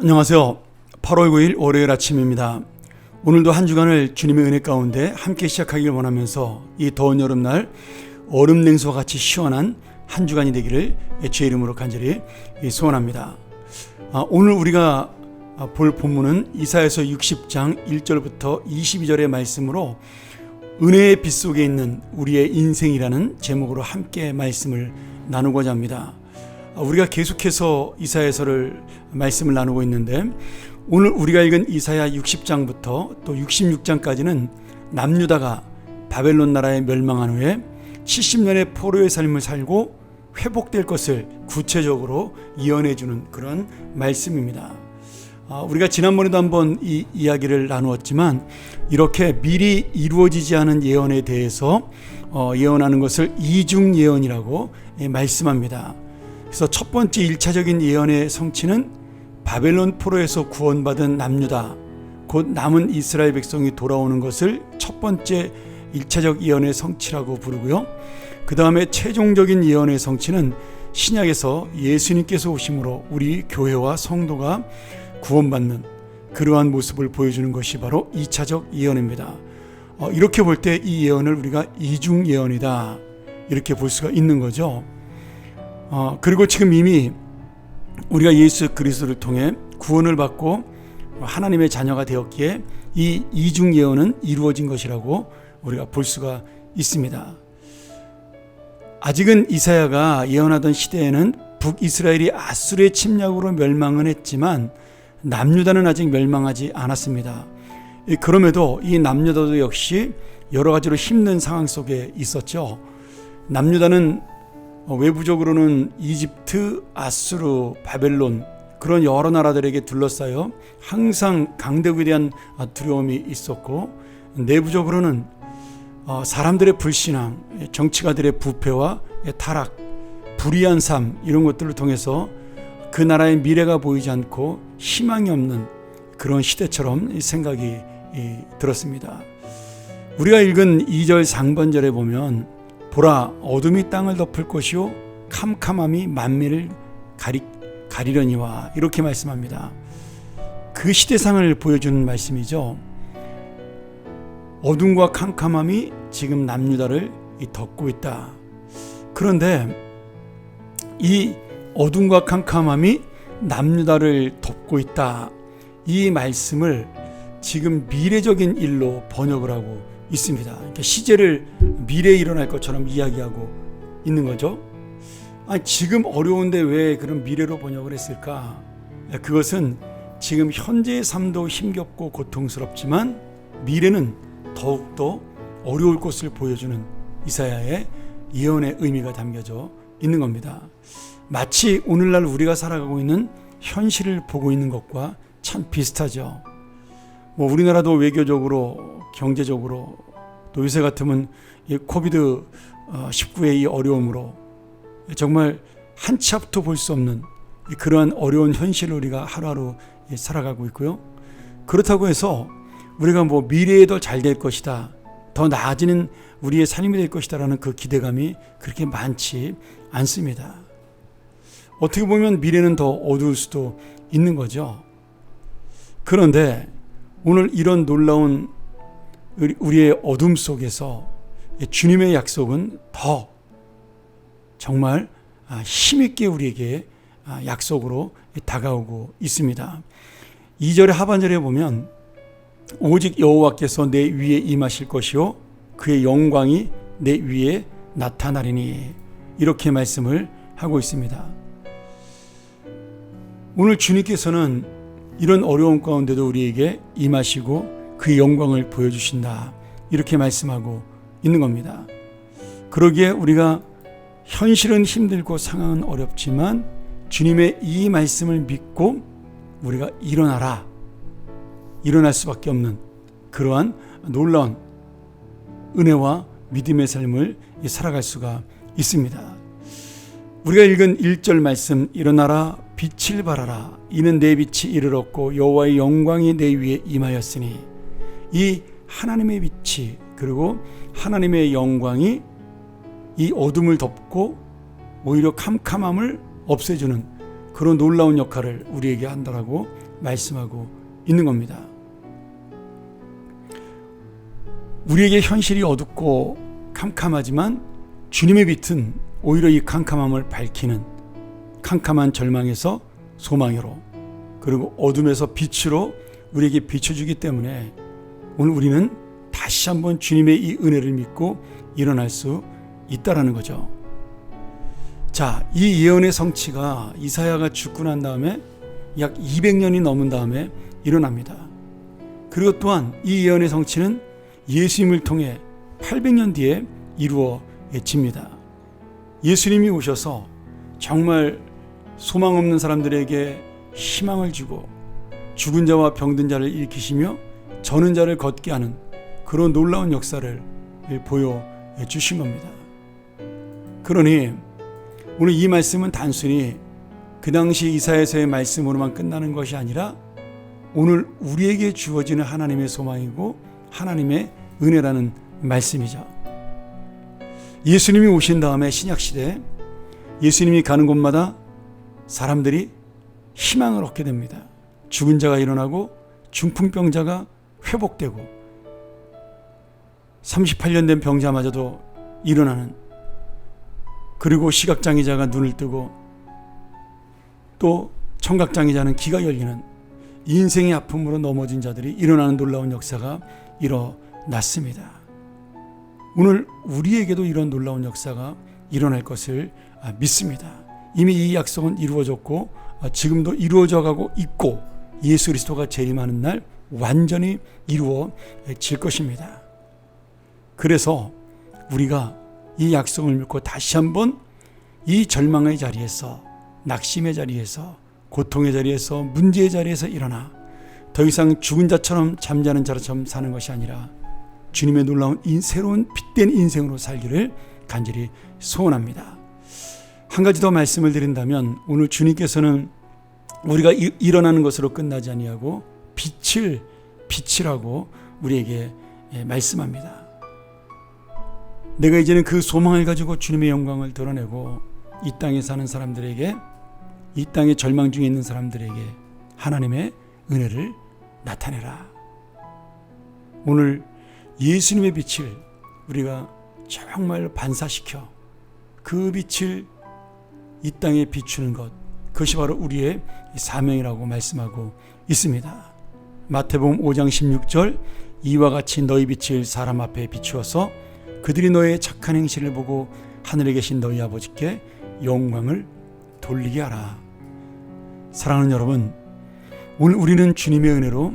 안녕하세요. 8월 9일 월요일 아침입니다. 오늘도 한 주간을 주님의 은혜 가운데 함께 시작하길 원하면서 이 더운 여름날 얼음 냉수와 같이 시원한 한 주간이 되기를 주의 이름으로 간절히 소원합니다. 오늘 우리가 볼 본문은 이사야서 60장 1절부터 22절의 말씀으로 은혜의 빛 속에 있는 우리의 인생이라는 제목으로 함께 말씀을 나누고자 합니다. 우리가 계속해서 이사야서를 말씀을 나누고 있는데 오늘 우리가 읽은 이사야 60장부터 또 66장까지는 남유다가 바벨론 나라에 멸망한 후에 70년의 포로의 삶을 살고 회복될 것을 구체적으로 예언해 주는 그런 말씀입니다. 우리가 지난번에도 한번 이 이야기를 나누었지만 이렇게 미리 이루어지지 않은 예언에 대해서 예언하는 것을 이중 예언이라고 말씀합니다. 그래서 첫 번째 1차적인 예언의 성취는 바벨론 포로에서 구원받은 남유다, 곧 남은 이스라엘 백성이 돌아오는 것을 첫 번째 1차적 예언의 성취라고 부르고요. 그 다음에 최종적인 예언의 성취는 신약에서 예수님께서 오심으로 우리 교회와 성도가 구원받는 그러한 모습을 보여주는 것이 바로 2차적 예언입니다. 이렇게 볼 때 이 예언을 우리가 이중 예언이다 이렇게 볼 수가 있는 거죠. 그리고 지금 이미 우리가 예수 그리스도를 통해 구원을 받고 하나님의 자녀가 되었기에 이 이중 예언은 이루어진 것이라고 우리가 볼 수가 있습니다. 아직은 이사야가 예언하던 시대에는 북이스라엘이 아수르의 침략으로 멸망은 했지만 남유다는 아직 멸망하지 않았습니다. 그럼에도 이 남유다도 역시 여러 가지로 힘든 상황 속에 있었죠. 남유다는 외부적으로는 이집트, 아수르, 바벨론 그런 여러 나라들에게 둘러싸여 항상 강대국에 대한 두려움이 있었고, 내부적으로는 사람들의 불신앙, 정치가들의 부패와 타락, 불의한 삶 이런 것들을 통해서 그 나라의 미래가 보이지 않고 희망이 없는 그런 시대처럼 생각이 들었습니다. 우리가 읽은 2절 상반절에 보면 보라 어둠이 땅을 덮을 것이요 캄캄함이 만민을 가리려니와 이렇게 말씀합니다. 그 시대상을 보여주는 말씀이죠. 어둠과 캄캄함이 지금 남유다를 덮고 있다. 그런데 이 어둠과 캄캄함이 남유다를 덮고 있다, 이 말씀을 지금 미래적인 일로 번역을 하고 있습니다. 그러니까 시제를 미래에 일어날 것처럼 이야기하고 있는 거죠. 지금 어려운데 왜 그런 미래로 번역을 했을까? 그것은 지금 현재의 삶도 힘겹고 고통스럽지만 미래는 더욱더 어려울 것을 보여주는 이사야의 예언의 의미가 담겨져 있는 겁니다. 마치 오늘날 우리가 살아가고 있는 현실을 보고 있는 것과 참 비슷하죠. 우리나라도 외교적으로, 경제적으로, 또 요새 같으면 이 코비드 19의 이 어려움으로 정말 한치 앞도 볼 수 없는 그러한 어려운 현실을 우리가 하루하루 살아가고 있고요. 그렇다고 해서 우리가 미래에 더 잘 될 것이다, 더 나아지는 우리의 삶이 될 것이다라는 그 기대감이 그렇게 많지 않습니다. 어떻게 보면 미래는 더 어두울 수도 있는 거죠. 그런데 오늘 이런 놀라운 우리의 어둠 속에서 주님의 약속은 더 정말 힘있게 우리에게 약속으로 다가오고 있습니다. 2절의 하반절에 보면 오직 여호와께서 내 위에 임하실 것이요 그의 영광이 내 위에 나타나리니 이렇게 말씀을 하고 있습니다. 오늘 주님께서는 이런 어려움 가운데도 우리에게 임하시고 그의 영광을 보여주신다 이렇게 말씀하고 있는 겁니다. 그러기에 우리가 현실은 힘들고 상황은 어렵지만 주님의 이 말씀을 믿고 우리가 일어날 수밖에 없는 그러한 놀라운 은혜와 믿음의 삶을 살아갈 수가 있습니다. 우리가 읽은 1절 말씀, 일어나라 빛을 발하라 이는 내 빛이 이르렀고 여호와의 영광이 내 위에 임하였으니, 이 하나님의 빛이 그리고 하나님의 영광이 이 어둠을 덮고 오히려 캄캄함을 없애주는 그런 놀라운 역할을 우리에게 한다라고 말씀하고 있는 겁니다. 우리에게 현실이 어둡고 캄캄하지만 주님의 빛은 오히려 이 캄캄함을 밝히는, 캄캄한 절망에서 소망으로, 그리고 어둠에서 빛으로 우리에게 비춰주기 때문에 오늘 우리는 다시 한번 주님의 이 은혜를 믿고 일어날 수 있다라는 거죠. 자, 이 예언의 성취가 이사야가 죽고 난 다음에 약 200년이 넘은 다음에 일어납니다. 그리고 또한 이 예언의 성취는 예수님을 통해 800년 뒤에 이루어집니다. 예수님이 오셔서 정말 소망 없는 사람들에게 희망을 주고 죽은 자와 병든 자를 일으키시며 저는 자를 걷게 하는 그런 놀라운 역사를 보여주신 겁니다. 그러니 오늘 이 말씀은 단순히 그 당시 이사야서의 말씀으로만 끝나는 것이 아니라 오늘 우리에게 주어지는 하나님의 소망이고 하나님의 은혜라는 말씀이죠. 예수님이 오신 다음에 신약시대 예수님이 가는 곳마다 사람들이 희망을 얻게 됩니다. 죽은 자가 일어나고 중풍병자가 회복되고 38년 된 병자마저도 일어나는, 그리고 시각장애자가 눈을 뜨고 또 청각장애자는 귀가 열리는, 인생의 아픔으로 넘어진 자들이 일어나는 놀라운 역사가 일어났습니다. 오늘 우리에게도 이런 놀라운 역사가 일어날 것을 믿습니다. 이미 이 약속은 이루어졌고 지금도 이루어져 가고 있고 예수 그리스도가 재림하는 날 완전히 이루어질 것입니다. 그래서 우리가 이 약속을 믿고 다시 한번 이 절망의 자리에서, 낙심의 자리에서, 고통의 자리에서, 문제의 자리에서 일어나 더 이상 죽은 자처럼 잠자는 자처럼 사는 것이 아니라 주님의 놀라운 새로운 빛된 인생으로 살기를 간절히 소원합니다. 한 가지 더 말씀을 드린다면 오늘 주님께서는 우리가 일어나는 것으로 끝나지 아니하고 빛이라고 우리에게 말씀합니다. 내가 이제는 그 소망을 가지고 주님의 영광을 드러내고 이 땅에 사는 사람들에게, 이 땅에 절망 중에 있는 사람들에게 하나님의 은혜를 나타내라. 오늘 예수님의 빛을 우리가 정말 반사시켜 그 빛을 이 땅에 비추는 것, 그것이 바로 우리의 사명이라고 말씀하고 있습니다. 마태복음 5장 16절, 이와 같이 너희 빛을 사람 앞에 비추어서 그들이 너의 착한 행실을 보고 하늘에 계신 너희 아버지께 영광을 돌리게 하라. 사랑하는 여러분, 오늘 우리는 주님의 은혜로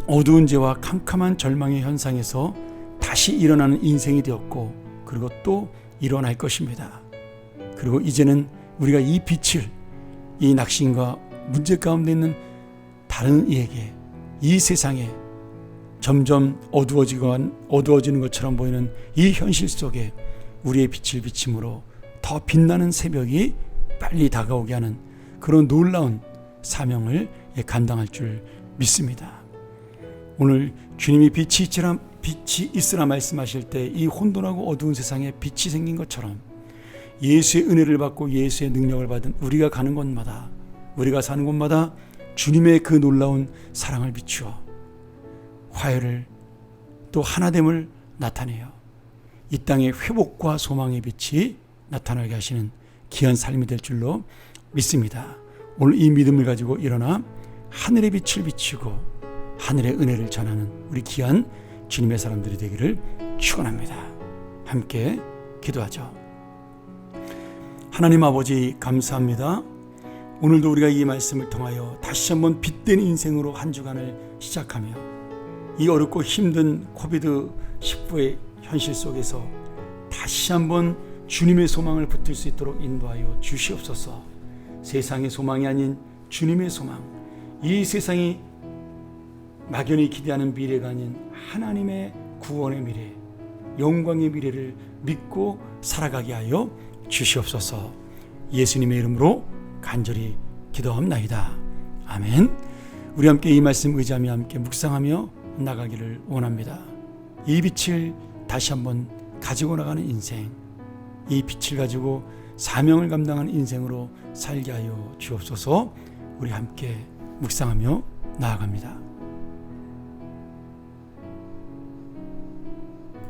어두운 죄와 캄캄한 절망의 현상에서 다시 일어나는 인생이 되었고, 그리고 또 일어날 것입니다. 그리고 이제는 우리가 이 빛을 이 낙심과 문제 가운데 있는 다른 이에게, 이 세상에 점점 어두워지는 것처럼 보이는 이 현실 속에 우리의 빛을 비침으로 더 빛나는 새벽이 빨리 다가오게 하는 그런 놀라운 사명을 감당할 줄 믿습니다. 오늘 주님이 빛이 있으라 말씀하실 때 이 혼돈하고 어두운 세상에 빛이 생긴 것처럼 예수의 은혜를 받고 예수의 능력을 받은 우리가 가는 곳마다, 우리가 사는 곳마다 주님의 그 놀라운 사랑을 비추어 화해를, 또 하나됨을 나타내어 이 땅의 회복과 소망의 빛이 나타나게 하시는 귀한 삶이 될 줄로 믿습니다. 오늘 이 믿음을 가지고 일어나 하늘의 빛을 비추고 하늘의 은혜를 전하는 우리 귀한 주님의 사람들이 되기를 축원합니다. 함께 기도하죠. 하나님 아버지, 감사합니다. 오늘도 우리가 이 말씀을 통하여 다시 한번 빛된 인생으로 한 주간을 시작하며 이 어렵고 힘든 코비드19의 현실 속에서 다시 한번 주님의 소망을 붙들 수 있도록 인도하여 주시옵소서. 세상의 소망이 아닌 주님의 소망, 이 세상이 막연히 기대하는 미래가 아닌 하나님의 구원의 미래, 영광의 미래를 믿고 살아가게 하여 주시옵소서. 예수님의 이름으로 간절히 기도합나이다. 아멘. 우리 함께 이 말씀 의지하며 함께 묵상하며 나가기를 원합니다. 이 빛을 다시 한번 가지고 나가는 인생, 이 빛을 가지고 사명을 감당하는 인생으로 살게 하여 주옵소서. 우리 함께 묵상하며 나아갑니다.